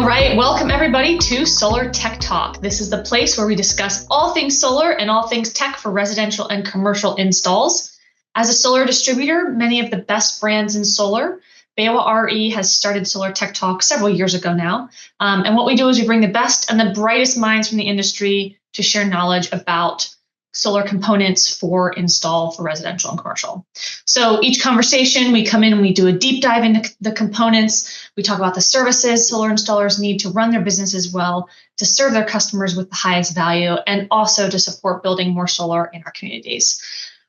All right, welcome everybody to Solar Tech Talk. This is the place where we discuss all things solar and all things tech for residential and commercial installs. As a solar distributor, many of the best brands in solar, BayWa RE has started Solar Tech Talk several years ago now. And what we do is we bring the best and the brightest minds from the industry to share knowledge about solar components for install for residential and commercial. So each conversation, we come in and we do a deep dive into the components. We talk about the services solar installers need to run their businesses well, to serve their customers with the highest value, and also to support building more solar in our communities.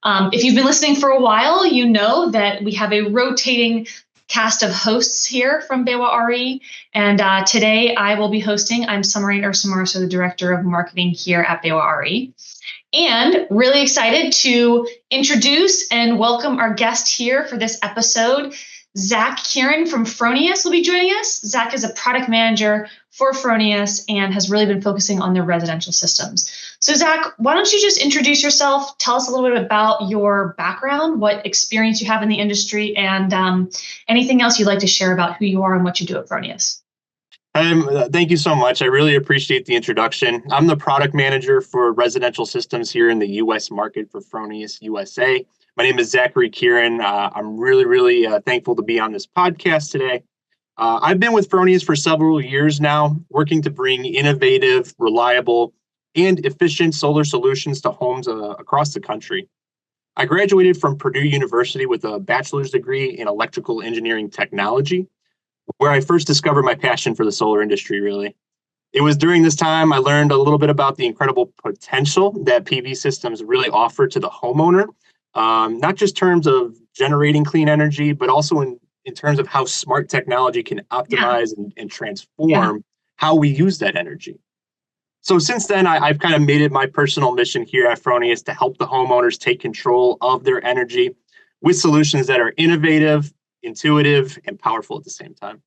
If you've been listening for a while, you know that we have a rotating cast of hosts here from BayWa RE. And today I will be hosting. I'm Ursomarso, the Director of Marketing here at BayWa RE. And really excited to introduce and welcome our guest here for this episode. Zach Kirin from Fronius will be joining us. Zach is a product manager for Fronius and has really been focusing on their residential systems. So Zach, why don't you just introduce yourself, tell us a little bit about your background, what experience you have in the industry, and anything else you'd like to share about who you are and what you do at Fronius. Thank you so much. I really appreciate the introduction. I'm the product manager for residential systems here in the U.S. market for Fronius USA. My name is Zachary Kirin. I'm really thankful to be on this podcast today. I've been with Fronius for several years now, working to bring innovative, reliable, and efficient solar solutions to homes across the country. I graduated from Purdue University with a bachelor's degree in electrical engineering technology, where I first discovered my passion for the solar industry, really. It was during this time I learned a little bit about the incredible potential that PV systems really offer to the homeowner, not just in terms of generating clean energy, but also in terms of how smart technology can optimize and transform how we use that energy. So since then, I've kind of made it my personal mission here at Fronius to help the homeowners take control of their energy with solutions that are innovative, intuitive, and powerful at the same time.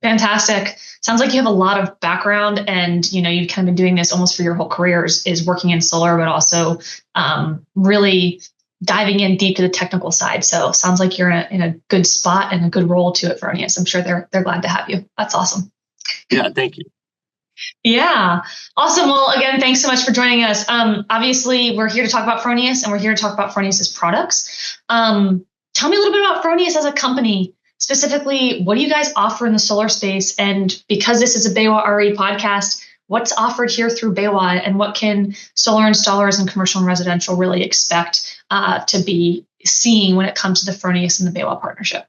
Fantastic. Sounds like you have a lot of background and, you've kind of been doing this almost for your whole career is working in solar, but also really diving in deep to the technical side. So sounds like you're in a good spot and a good role to it, Fronius. I'm sure they're glad to have you. That's awesome. Yeah, thank you. Yeah, awesome. Well, again, thanks so much for joining us. Obviously, we're here to talk about Fronius and we're here to talk about Fronius's products. Tell me a little bit about Fronius as a company. Specifically, what do you guys offer in the solar space? And because this is a BayWa RE podcast, what's offered here through BayWa, and what can solar installers and commercial and residential really expect to be seeing when it comes to the Fronius and the BayWa partnership?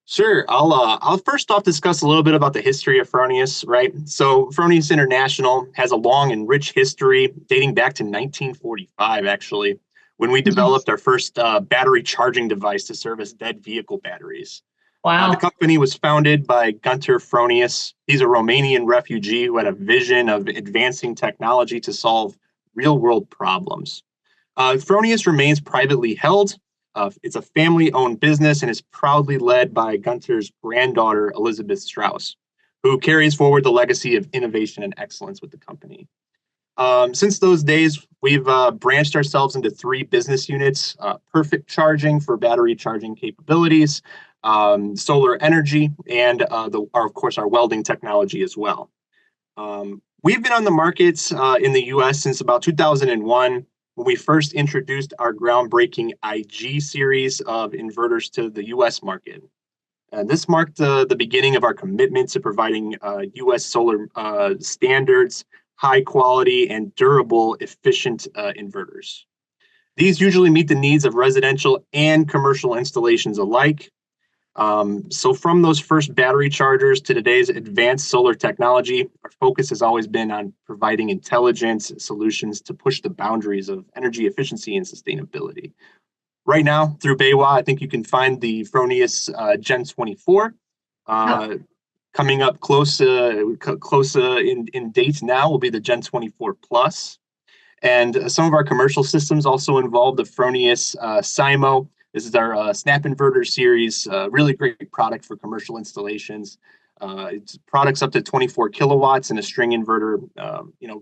Sure. I'll first off discuss a little bit about the history of Fronius, right? So Fronius International has a long and rich history dating back to 1945, actually, when we developed our first battery charging device to service dead vehicle batteries. Wow. The company was founded by Gunter Fronius. He's a Romanian refugee who had a vision of advancing technology to solve real-world problems. Fronius remains privately held. It's a family-owned business and is proudly led by Gunter's granddaughter, Elizabeth Strauss, who carries forward the legacy of innovation and excellence with the company. Since those days, we've branched ourselves into 3 business units: perfect charging for battery charging capabilities, solar energy, and of course, our welding technology as well. We've been on the markets in the U.S. since about 2001, when we first introduced our groundbreaking IG series of inverters to the U.S. market. This marked the beginning of our commitment to providing U.S. solar standards, high quality and durable, efficient inverters. These usually meet the needs of residential and commercial installations alike. So from those first battery chargers to today's advanced solar technology, our focus has always been on providing intelligent solutions to push the boundaries of energy efficiency and sustainability. Right now, through BayWa, I think you can find the Fronius GEN24. Coming up close in dates now will be the GEN24 Plus. And some of our commercial systems also involve the Fronius SIMO. This is our snap inverter series, really great product for commercial installations. It's products up to 24 kilowatts and a string inverter,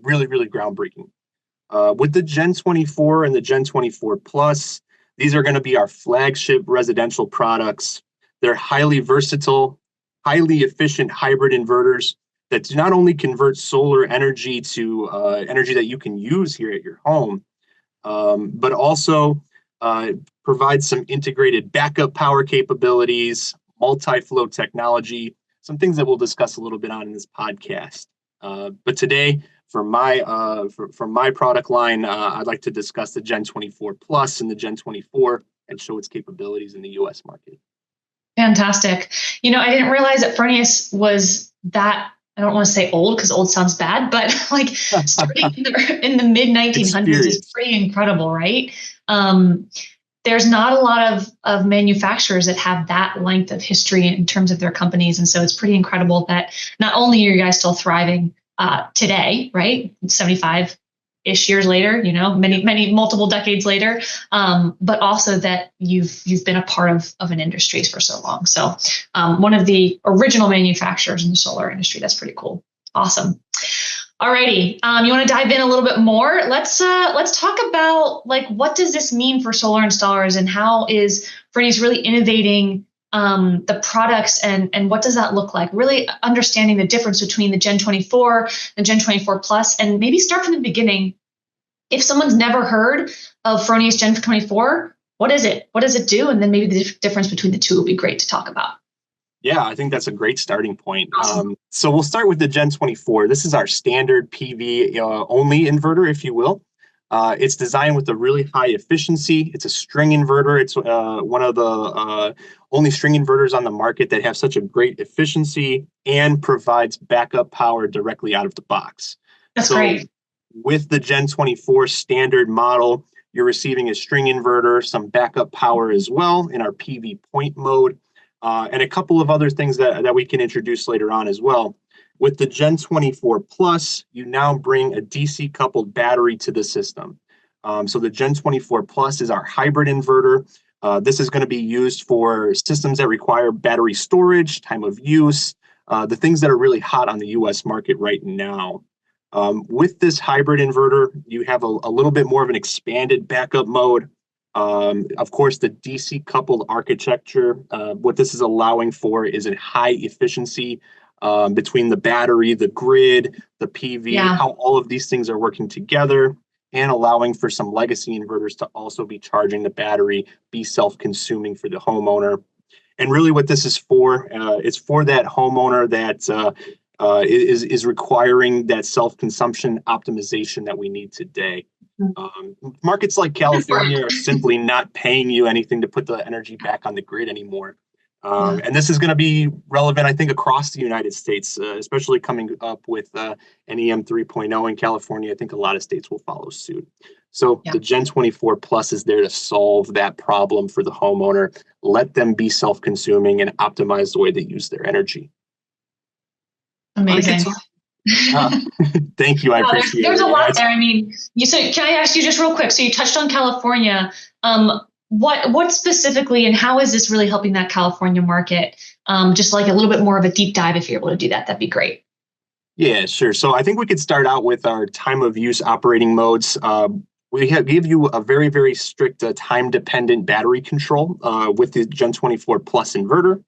really groundbreaking. With the GEN24 and the GEN24 Plus, these are going to be our flagship residential products. They're highly versatile, highly efficient hybrid inverters that not only convert solar energy to energy that you can use here at your home, but also provide some integrated backup power capabilities, multi-flow technology, some things that we'll discuss a little bit on in this podcast. But today, from my product line, I'd like to discuss the Gen24 Plus and the Gen24 and show its capabilities in the U.S. market. Fantastic. You know, I didn't realize that Fronius was that, I don't want to say old because old sounds bad, but like starting in the mid 1900s is pretty incredible, right? There's not a lot of manufacturers that have that length of history in terms of their companies. And so it's pretty incredible that not only are you guys still thriving today, right? 75-ish years later, you know, many multiple decades later, but also that you've been a part of an industry for so long. So one of the original manufacturers in the solar industry. That's pretty cool. Awesome. Alrighty, you want to dive in a little bit more? Let's talk about like what does this mean for solar installers and how is Fronius really innovating the products and what does that look like? Really understanding the difference between the Gen24, the Gen24 Plus, and maybe start from the beginning. If someone's never heard of Fronius Gen24, what is it? What does it do? And then maybe the difference between the two would be great to talk about. Yeah, I think that's a great starting point. Awesome. So we'll start with the Gen24. This is our standard PV only inverter, if you will. It's designed with a really high efficiency. It's a string inverter. It's one of the only string inverters on the market that have such a great efficiency and provides backup power directly out of the box. That's great. With the Gen24 standard model, you're receiving a string inverter, some backup power as well in our PV point mode. And a couple of other things that we can introduce later on as well. With the Gen24 Plus, you now bring a DC coupled battery to the system. So the Gen24 Plus is our hybrid inverter. This is going to be used for systems that require battery storage, time of use, the things that are really hot on the US market right now. With this hybrid inverter, you have a little bit more of an expanded backup mode. Of course, the DC coupled architecture, what this is allowing for is a high efficiency between the battery, the grid, the PV, how all of these things are working together and allowing for some legacy inverters to also be charging the battery, be self-consuming for the homeowner. And really what this is for, it's for that homeowner that is requiring that self-consumption optimization that we need today. Markets like California are simply not paying you anything to put the energy back on the grid anymore. And this is going to be relevant, I think, across the United States, especially coming up with NEM 3.0 in California. I think a lot of states will follow suit. So the Gen24 Plus is there to solve that problem for the homeowner, let them be self-consuming and optimize the way they use their energy. Amazing. Thank you. I appreciate it. There's a lot there. I mean, so can I ask you just real quick? So you touched on California. What specifically and how is this really helping that California market? Just like a little bit more of a deep dive, if you're able to do that, that'd be great. Yeah, sure. So I think we could start out with our time of use operating modes. We give you a very, very strict time-dependent battery control with the Gen24 Plus inverter.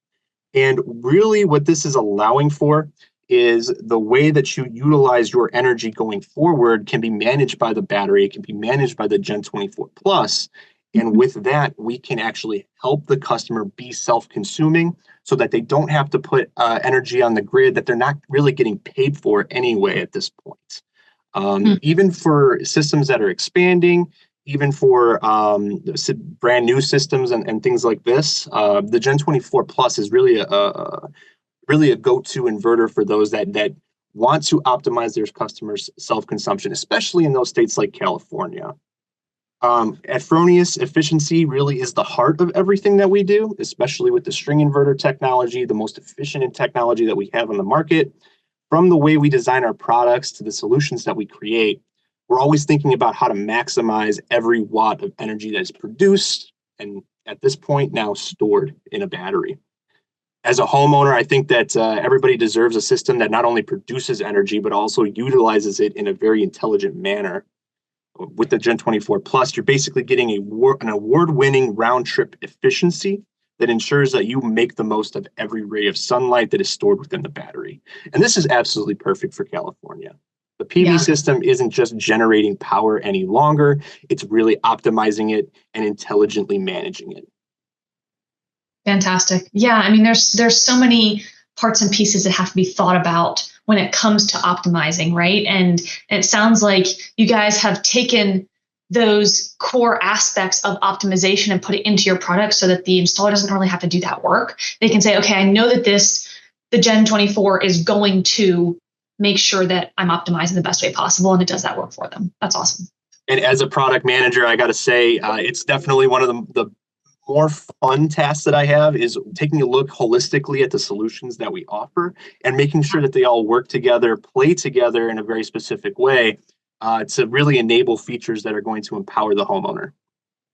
And really what this is allowing for is the way that you utilize your energy going forward can be managed by the battery. It can be managed by the Gen24 Plus. And with that, we can actually help the customer be self-consuming so that they don't have to put energy on the grid that they're not really getting paid for anyway at this point. Even for systems that are expanding, even for brand new systems and things like this, the Gen24 Plus is really a go-to inverter for those that want to optimize their customers' self-consumption, especially in those states like California. At Fronius, efficiency really is the heart of everything that we do, especially with the string inverter technology, the most efficient technology that we have on the market. From the way we design our products to the solutions that we create, we're always thinking about how to maximize every watt of energy that is produced and at this point now stored in a battery. As a homeowner, I think that everybody deserves a system that not only produces energy, but also utilizes it in a very intelligent manner. With the Gen24 Plus, you're basically getting an award-winning round-trip efficiency that ensures that you make the most of every ray of sunlight that is stored within the battery. And this is absolutely perfect for California. The PV system isn't just generating power any longer, it's really optimizing it and intelligently managing it. Fantastic. Yeah, I mean, there's so many parts and pieces that have to be thought about when it comes to optimizing, right? And it sounds like you guys have taken those core aspects of optimization and put it into your product so that the installer doesn't really have to do that work. They can say, okay, I know that the Gen24 is going to make sure that I'm optimizing the best way possible, and it does that work for them. That's awesome. And as a product manager, I got to say, it's definitely one of the more fun tasks that I have is taking a look holistically at the solutions that we offer and making sure that they all work together, play together in a very specific way to really enable features that are going to empower the homeowner.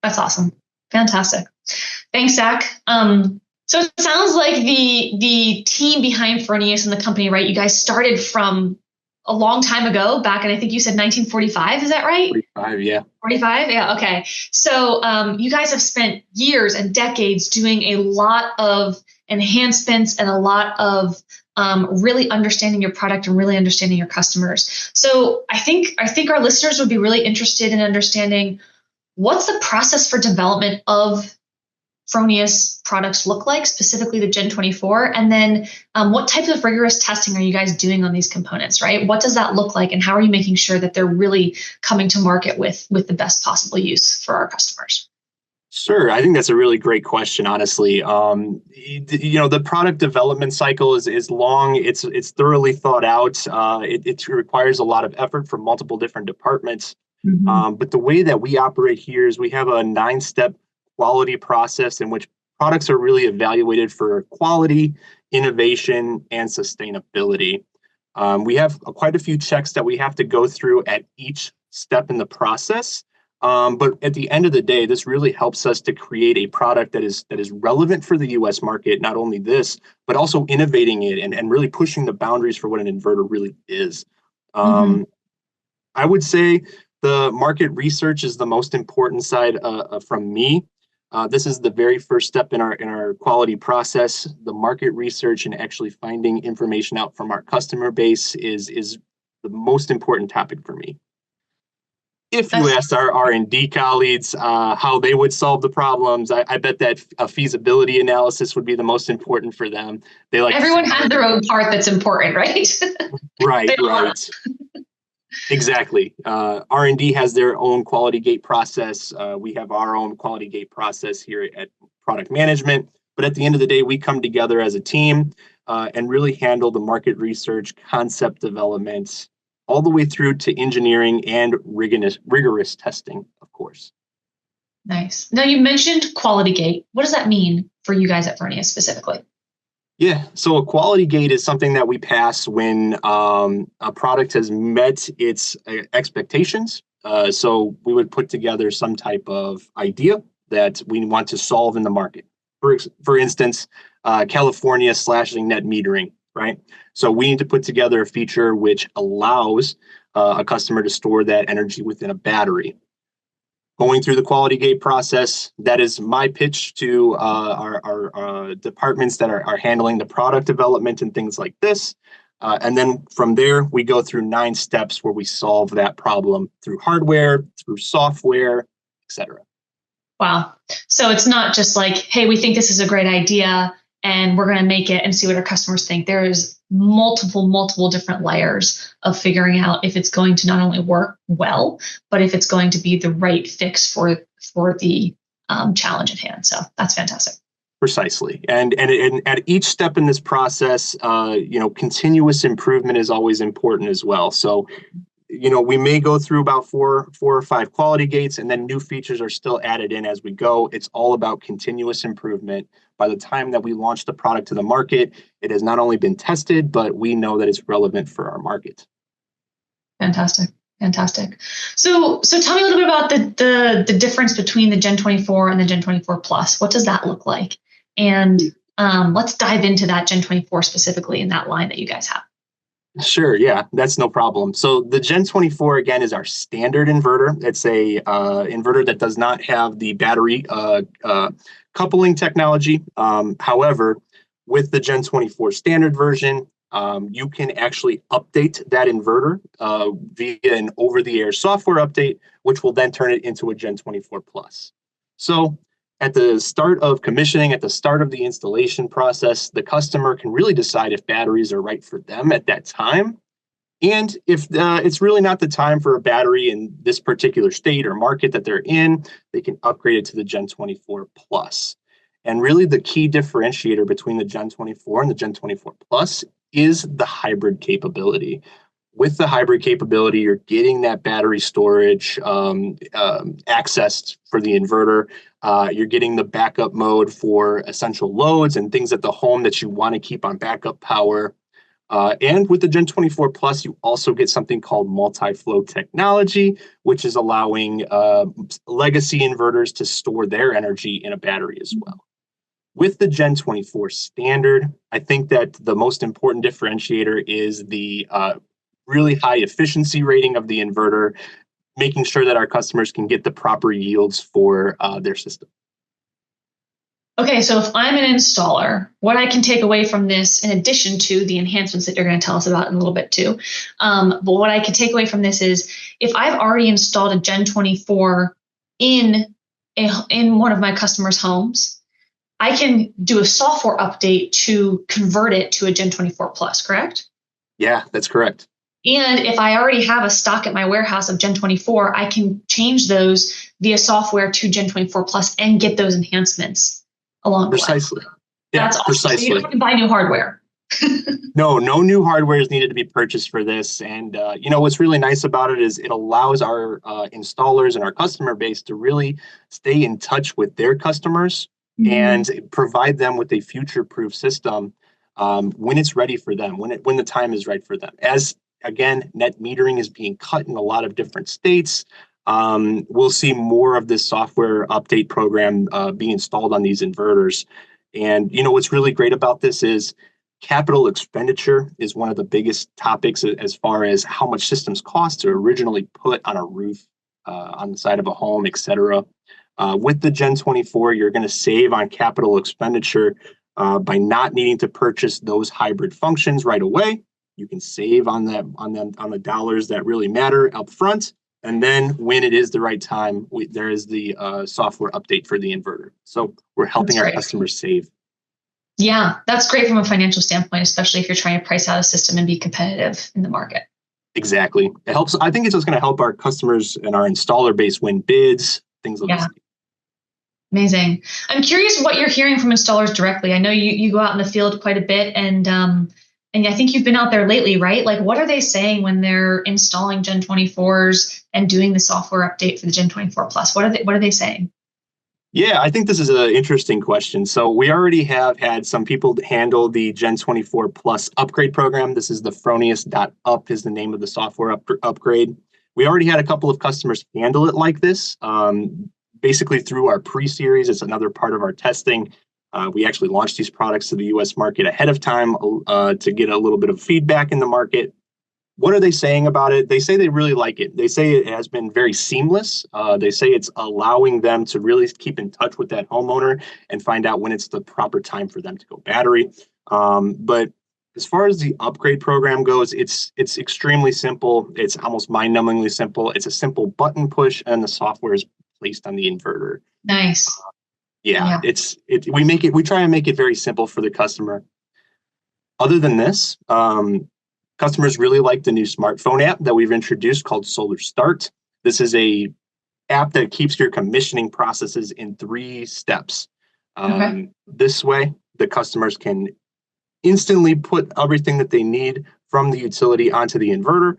That's awesome. Fantastic. Thanks, Zach. So it sounds like the team behind Fronius and the company, right? You guys started from a long time ago, back in, I think you said 1945, is that right? 45, yeah. 45, yeah, okay. So you guys have spent years and decades doing a lot of enhancements and a lot of really understanding your product and really understanding your customers. So I think our listeners would be really interested in understanding what's the process for development of Fronius products look like, specifically the Gen24, and then what type of rigorous testing are you guys doing on these components, right? What does that look like, and how are you making sure that they're really coming to market with the best possible use for our customers? Sure, I think that's a really great question, honestly. The product development cycle is long. It's thoroughly thought out. It requires a lot of effort from multiple different departments. Mm-hmm. But the way that we operate here is we have a 9-step quality process in which products are really evaluated for quality, innovation, and sustainability. We have quite a few checks that we have to go through at each step in the process. But at the end of the day, this really helps us to create a product that is relevant for the US market, not only this, but also innovating it and really pushing the boundaries for what an inverter really is. I would say the market research is the most important side from me. This is the very first step in our quality process. The market research and actually finding information out from our customer base is the most important topic for me. If you asked our R&D colleagues how they would solve the problems, I bet that a feasibility analysis would be the most important for them. They like everyone has their own part that's important, right? Right. Exactly. R&D has their own quality gate process. We have our own quality gate process here at product management. But at the end of the day, we come together as a team and really handle the market research, concept development, all the way through to engineering and rigorous testing, of course. Nice. Now, you mentioned quality gate. What does that mean for you guys at Fronius specifically? Yeah, so a quality gate is something that we pass when a product has met its expectations. So we would put together some type of idea that we want to solve in the market. For instance, California slashing net metering, right? So we need to put together a feature which allows a customer to store that energy within a battery. Going through the quality gate process, that is my pitch to our departments that are handling the product development and things like this. And then from there, we go through 9 steps where we solve that problem through hardware, through software, etc. Wow. So it's not just like, hey, we think this is a great idea and we're going to make it and see what our customers think. There is multiple different layers of figuring out if it's going to not only work well, but if it's going to be the right fix for the challenge at hand. So that's fantastic. Precisely. And at each step in this process, continuous improvement is always important as well. So, we may go through about four or five quality gates, and then new features are still added in as we go. It's all about continuous improvement. By the time that we launch the product to the market, it has not only been tested, but we know that it's relevant for our market. Fantastic. So tell me a little bit about the difference between the Gen24 and the Gen24 Plus. What does that look like? And let's dive into that Gen24 specifically in that line that you guys have. Sure, yeah, that's no problem. So the Gen24, again, is our standard inverter. It's a inverter that does not have the battery coupling technology. However, with the Gen24 standard version, you can actually update that inverter via an over-the-air software update, which will then turn it into a Gen24 Plus. So at the start of commissioning, at the start of the installation process, the customer can really decide if batteries are right for them at that time. And if it's really not the time for a battery in this particular state or market that they're in, they can upgrade it to the Gen24 Plus. And really the key differentiator between the Gen24 and the Gen24 Plus is the hybrid capability. With the hybrid capability, you're getting that battery storage accessed for the inverter. You're getting the backup mode for essential loads and things at the home that you want to keep on backup power. And with the Gen24 Plus, you also get something called multi-flow technology, which is allowing legacy inverters to store their energy in a battery as well. With the Gen24 standard, I think that the most important differentiator is the really high efficiency rating of the inverter, making sure that our customers can get the proper yields for their system. Okay, so if I'm an installer, what I can take away from this, in addition to the enhancements that you're going to tell us about in a little bit too, but what I can take away from this is if I've already installed a Gen24 in one of my customers' homes, I can do a software update to convert it to a Gen24 Plus, correct? Yeah, that's correct. And if I already have a stock at my warehouse of Gen24, I can change those via software to Gen24 Plus and get those enhancements along the way. Precisely. Yeah, that's awesome. precisely. So you don't have to buy new hardware. No new hardware is needed to be purchased for this. And what's really nice about it is it allows our installers and our customer base to really stay in touch with their customers and provide them with a future-proof system when it's ready for them, when the time is right for them. As again, net metering is being cut in a lot of different states. We'll see more of this software update program be installed on these inverters. And what's really great about this is capital expenditure is one of the biggest topics as far as how much systems cost to originally put on a roof, on the side of a home, etc. With the Gen24, you're going to save on capital expenditure by not needing to purchase those hybrid functions right away. You can save on the dollars that really matter up front. And then when it is the right time, there is the software update for the inverter. So we're helping our customers save. Yeah, that's great from a financial standpoint, especially if you're trying to price out a system and be competitive in the market. Exactly. It helps. I think it's just going to help our customers and our installer base win bids, things like that. Amazing. I'm curious what you're hearing from installers directly. I know you go out in the field quite a bit, and I think you've been out there lately, right? Like, what are they saying when they're installing Gen24s and doing the software update for the Gen24 Plus? What are they saying? Yeah, I think this is an interesting question. So we already have had some people handle the Gen24 Plus upgrade program. This is the Fronius.up is the name of the software upgrade. We already had a couple of customers handle it like this. Basically through our pre-series, it's another part of our testing. We actually launched these products to the US market ahead of time to get a little bit of feedback in the market. What are they saying about it? They say they really like it. They say it has been very seamless. They say it's allowing them to really keep in touch with that homeowner and find out when it's the proper time for them to go battery. But as far as the upgrade program goes, it's extremely simple. It's almost mind-numbingly simple. It's a simple button push, and the software is placed on the inverter. Nice. Yeah. We try and make it very simple for the customer. Other than this, customers really like the new smartphone app that we've introduced called Solar Start. This is a app that keeps your commissioning processes in 3 steps. This way, the customers can instantly put everything that they need from the utility onto the inverter.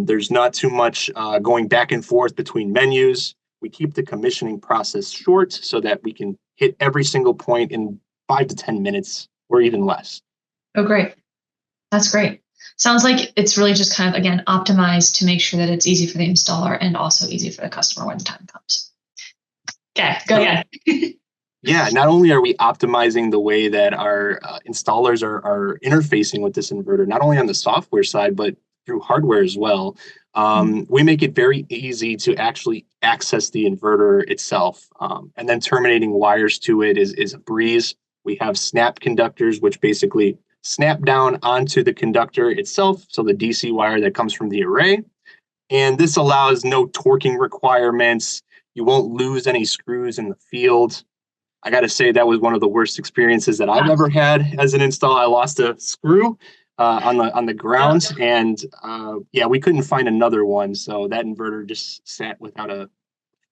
There's not too much going back and forth between menus. We keep the commissioning process short so that we can hit every single point in 5 to 10 minutes or even less. Oh, great. That's great. Sounds like it's really just kind of, again, optimized to make sure that it's easy for the installer and also easy for the customer when the time comes. Okay, go ahead. Yeah, not only are we optimizing the way that our installers are interfacing with this inverter, not only on the software side, but through hardware as well. We make it very easy to actually access the inverter itself. And then terminating wires to it is a breeze. We have snap conductors, which basically snap down onto the conductor itself, so the DC wire that comes from the array. And this allows no torquing requirements. You won't lose any screws in the field. I got to say, that was one of the worst experiences that I've ever had as an install. I lost a screw on the ground, and we couldn't find another one. So that inverter just sat without a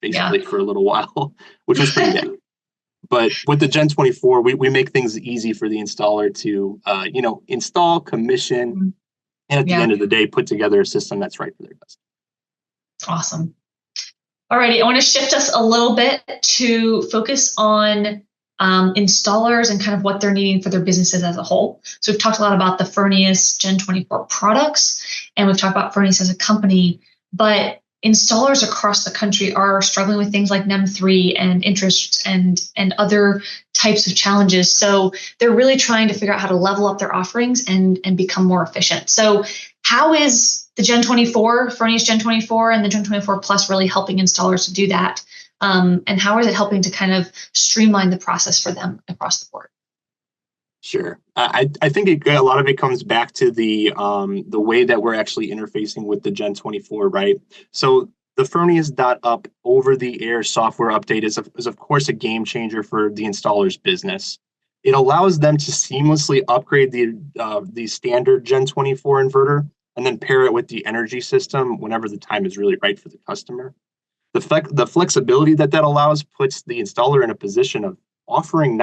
faceplate for a little while, which was pretty bad. But with the Gen24, we make things easy for the installer to, install, commission, and at the end of the day, put together a system that's right for their customer. Awesome. All righty, I want to shift us a little bit to focus on installers and kind of what they're needing for their businesses as a whole. So we've talked a lot about the Fronius Gen24 products, and we've talked about Fronius as a company, but installers across the country are struggling with things like NEM3 and interest and other types of challenges. So they're really trying to figure out how to level up their offerings and become more efficient. So how is the Gen24, Fronius Gen24 and the Gen24 Plus really helping installers to do that? And how is it helping to kind of streamline the process for them across the board? Sure. I think a lot of it comes back to the way that we're actually interfacing with the Gen24, right? So the Fronius.up over-the-air software update is of course a game changer for the installer's business. It allows them to seamlessly upgrade the standard Gen24 inverter and then pair it with the energy system whenever the time is really right for the customer. The flexibility that allows puts the installer in a position of offering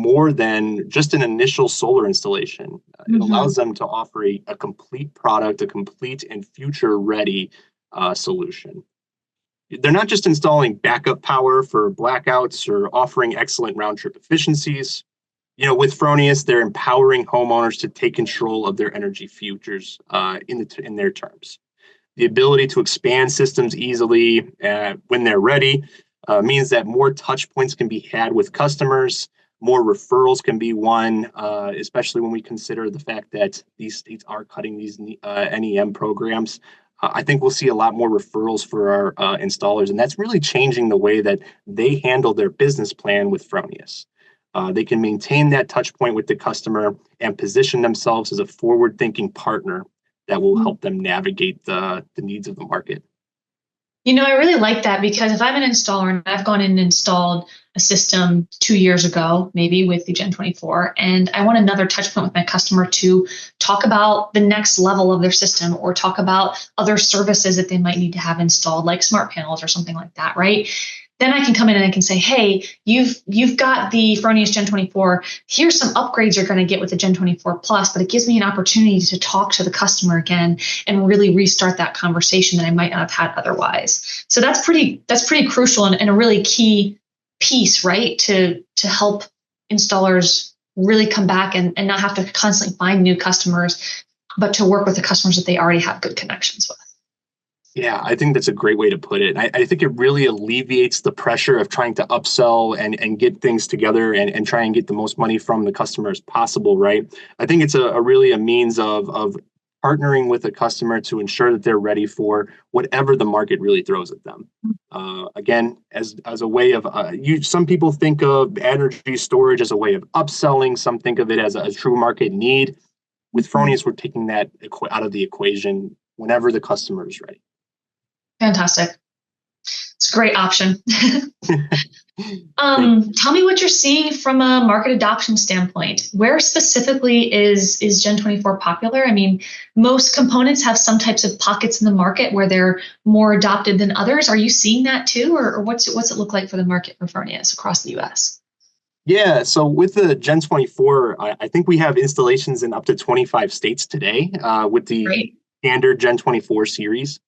more than just an initial solar installation. It allows them to offer a complete product, a complete and future-ready solution. They're not just installing backup power for blackouts or offering excellent round-trip efficiencies. With Fronius, they're empowering homeowners to take control of their energy futures in their terms. The ability to expand systems easily when they're ready means that more touch points can be had with customers. More referrals can be won, especially when we consider the fact that these states are cutting these NEM programs. I think we'll see a lot more referrals for our installers, and that's really changing the way that they handle their business plan with Fronius. They can maintain that touch point with the customer and position themselves as a forward-thinking partner that will help them navigate the needs of the market. I really like that, because if I'm an installer and I've gone in and installed a system 2 years ago, maybe with the Gen24, and I want another touch point with my customer to talk about the next level of their system or talk about other services that they might need to have installed, like smart panels or something like that, right? Then I can come in and I can say, hey, you've got the Fronius Gen24. Here's some upgrades you're going to get with the Gen24 Plus, but it gives me an opportunity to talk to the customer again and really restart that conversation that I might not have had otherwise. So that's pretty crucial and a really key piece, right? To help installers really come back and not have to constantly find new customers, but to work with the customers that they already have good connections with. Yeah, I think that's a great way to put it. I think it really alleviates the pressure of trying to upsell and get things together and try and get the most money from the customer as possible, right? I think it's really a means of partnering with a customer to ensure that they're ready for whatever the market really throws at them. Again, as a way of, some people think of energy storage as a way of upselling. Some think of it as a true market need. With Fronius, we're taking that out of the equation whenever the customer is ready. Fantastic. It's a great option. Tell me what you're seeing from a market adoption standpoint. Where specifically is Gen24 popular? I mean, most components have some types of pockets in the market where they're more adopted than others. Are you seeing that too, or what's it look like for the market for Fronius across the U.S.? Yeah, so with the Gen24, I think we have installations in up to 25 states today with the standard Gen24 series.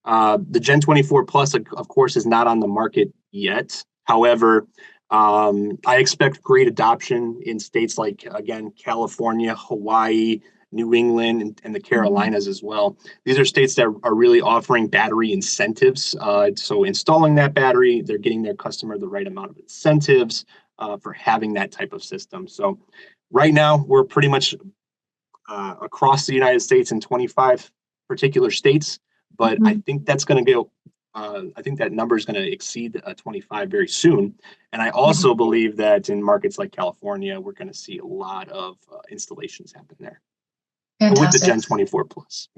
The Gen24 Plus, of course, is not on the market yet. However, I expect great adoption in states like, again, California, Hawaii, New England, and the Carolinas as well. These are states that are really offering battery incentives. So installing that battery, they're getting their customer the right amount of incentives for having that type of system. So right now, we're pretty much across the United States in 25 particular states, but I think that's going to go. I think that number is going to exceed 25 very soon. And I also believe that in markets like California, we're going to see a lot of installations happen there with the Gen24 Plus.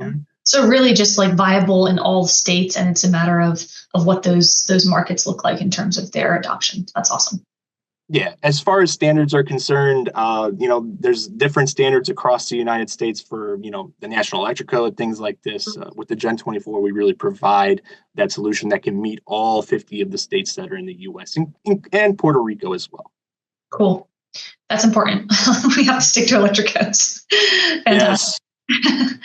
So really just like viable in all states, and it's a matter of what those markets look like in terms of their adoption. That's awesome. Yeah, as far as standards are concerned, there's different standards across the United States for, the National Electric Code, things like this. With the Gen24, we really provide that solution that can meet all 50 of the states that are in the U.S. and Puerto Rico as well. Cool. That's important. We have to stick to electric codes. Fantastic. Yes.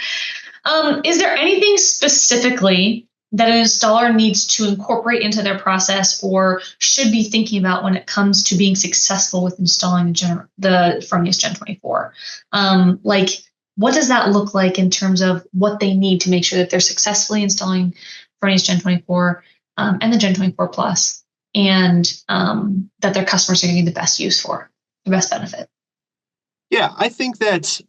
Is there anything specifically that an installer needs to incorporate into their process or should be thinking about when it comes to being successful with installing the Fronius Gen24? Like, what does that look like in terms of what they need to make sure that they're successfully installing Fronius Gen24 and the Gen24 Plus, and that their customers are getting the best use for, the best benefit? Yeah, I think that,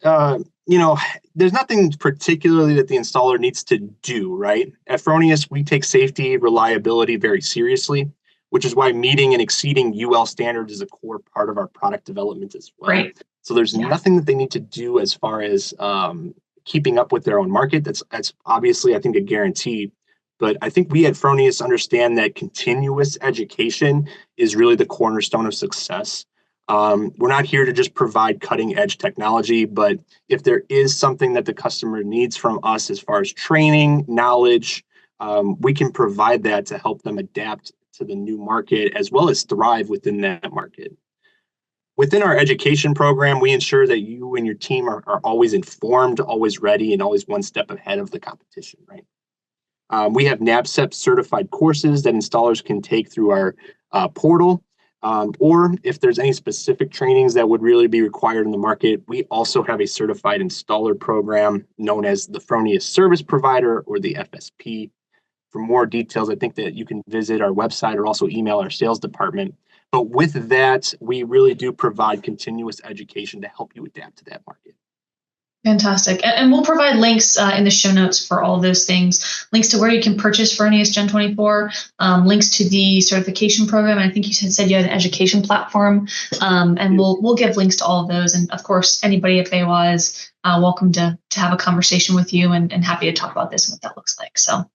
there's nothing particularly that the installer needs to do, right? At Fronius, we take safety, reliability very seriously, which is why meeting and exceeding UL standards is a core part of our product development as well. Right. So there's nothing that they need to do as far as keeping up with their own market. That's obviously, I think, a guarantee. But I think we at Fronius understand that continuous education is really the cornerstone of success. We're not here to just provide cutting edge technology, but if there is something that the customer needs from us as far as training, knowledge, we can provide that to help them adapt to the new market as well as thrive within that market. Within our education program, we ensure that you and your team are always informed, always ready, and always one step ahead of the competition, right? We have NABCEP certified courses that installers can take through our portal. Or if there's any specific trainings that would really be required in the market, we also have a certified installer program known as the Fronius Service Provider, or the FSP. For more details, I think that you can visit our website or also email our sales department. But with that, we really do provide continuous education to help you adapt to that market. Fantastic. And we'll provide links in the show notes for all of those things, links to where you can purchase Fronius Gen24, links to the certification program. And I think you said you had an education platform, and we'll give links to all of those. And of course, anybody at BayWa is welcome to have a conversation with you, and happy to talk about this and what that looks like. So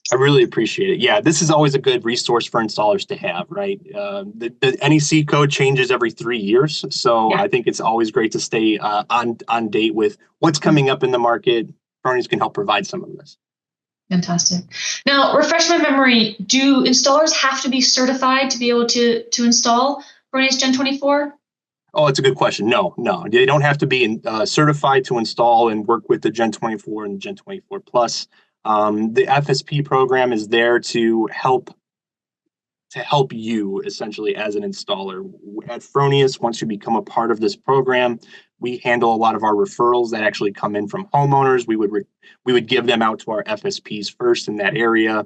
I really appreciate it. Yeah, this is always a good resource for installers to have, right? The NEC code changes every 3 years. So I think it's always great to stay on date with what's coming up in the market. Fronius can help provide some of this. Fantastic. Now, refresh my memory, do installers have to be certified to be able to install Fronius Gen24? Oh, it's a good question. No, they don't have to be certified to install and work with the Gen24 and Gen24 Plus. The FSP program is there to help you essentially as an installer. At Fronius, once you become a part of this program, we handle a lot of our referrals that actually come in from homeowners. We would give them out to our FSPs first in that area.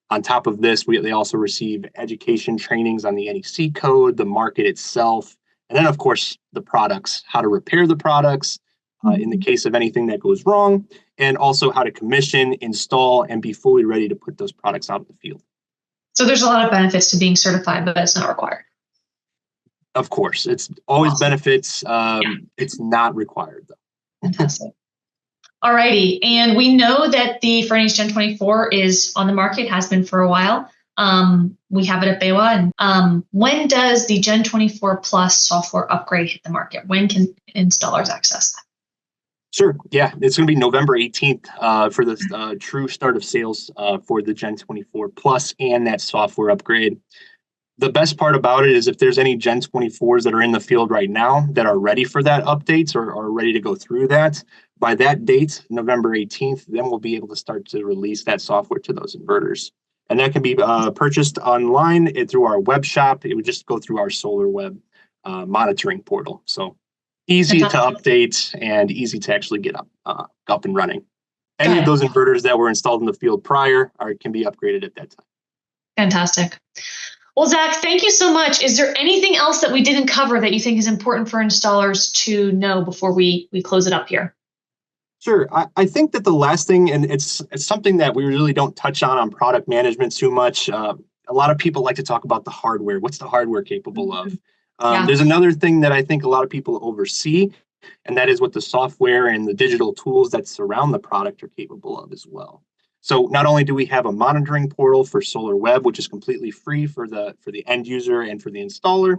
On top of this, they also receive education trainings on the NEC code, the market itself, and then of course the products, how to repair the products in the case of anything that goes wrong, and also how to commission, install, and be fully ready to put those products out in the field. So there's a lot of benefits to being certified, but it's not required. Of course, it's always benefits. It's not required, though. Fantastic. All righty. And we know that the Fronius Gen24 is on the market, has been for a while. We have it at BayWa. And when does the Gen24 Plus software upgrade hit the market? When can installers access that? Sure. Yeah, it's going to be November 18th for the true start of sales for the Gen24 Plus and that software upgrade. The best part about it is if there's any Gen24s that are in the field right now that are ready for that updates or are ready to go through that, by that date, November 18th, then we'll be able to start to release that software to those inverters. And that can be purchased online through our web shop. It would just go through our SolarWeb monitoring portal. So easy to update and easy to actually get up and running. Any of those inverters that were installed in the field prior can be upgraded at that time. Fantastic. Well, Zach, thank you so much. Is there anything else that we didn't cover that you think is important for installers to know before we close it up here? Sure. I think that the last thing, and it's something that we really don't touch on product management too much. A lot of people like to talk about the hardware. What's the hardware capable of? Yeah. There's another thing that I think a lot of people oversee, and that is what the software and the digital tools that surround the product are capable of as well. So not only do we have a monitoring portal for SolarWeb, which is completely free for the end user and for the installer,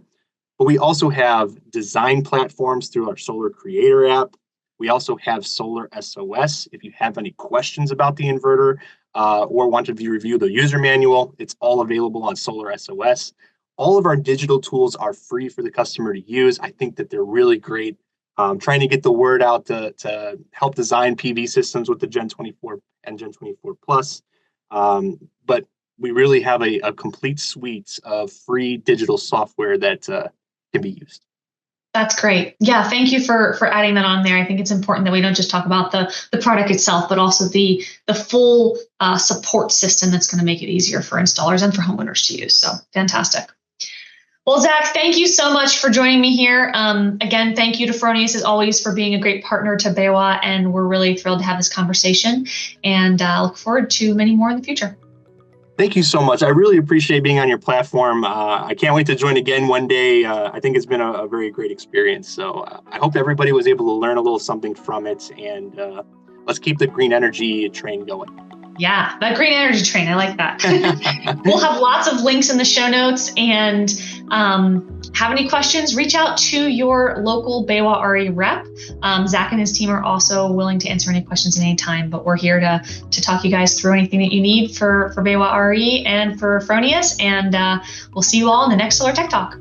but we also have design platforms through our Solar Creator app. We also have Solar SOS. If you have any questions about the inverter or want to review the user manual, it's all available on Solar SOS. All of our digital tools are free for the customer to use. I think that they're really great. Trying to get the word out to help design PV systems with the Gen24 and Gen24 Plus. But we really have a complete suite of free digital software that can be used. That's great. Yeah, thank you for adding that on there. I think it's important that we don't just talk about the product itself, but also the full support system that's going to make it easier for installers and for homeowners to use. So fantastic. Well, Zach, thank you so much for joining me here. Again, thank you to Fronius as always for being a great partner to BayWa, and we're really thrilled to have this conversation and look forward to many more in the future. Thank you so much. I really appreciate being on your platform. I can't wait to join again one day. I think it's been a very great experience. So I hope everybody was able to learn a little something from it, and let's keep the green energy train going. Yeah, that green energy train. I like that. We'll have lots of links in the show notes, and have any questions, reach out to your local BayWa RE rep. Zach and his team are also willing to answer any questions at any time, but we're here to talk you guys through anything that you need for BayWa RE and for Fronius, and we'll see you all in the next Solar Tech Talk.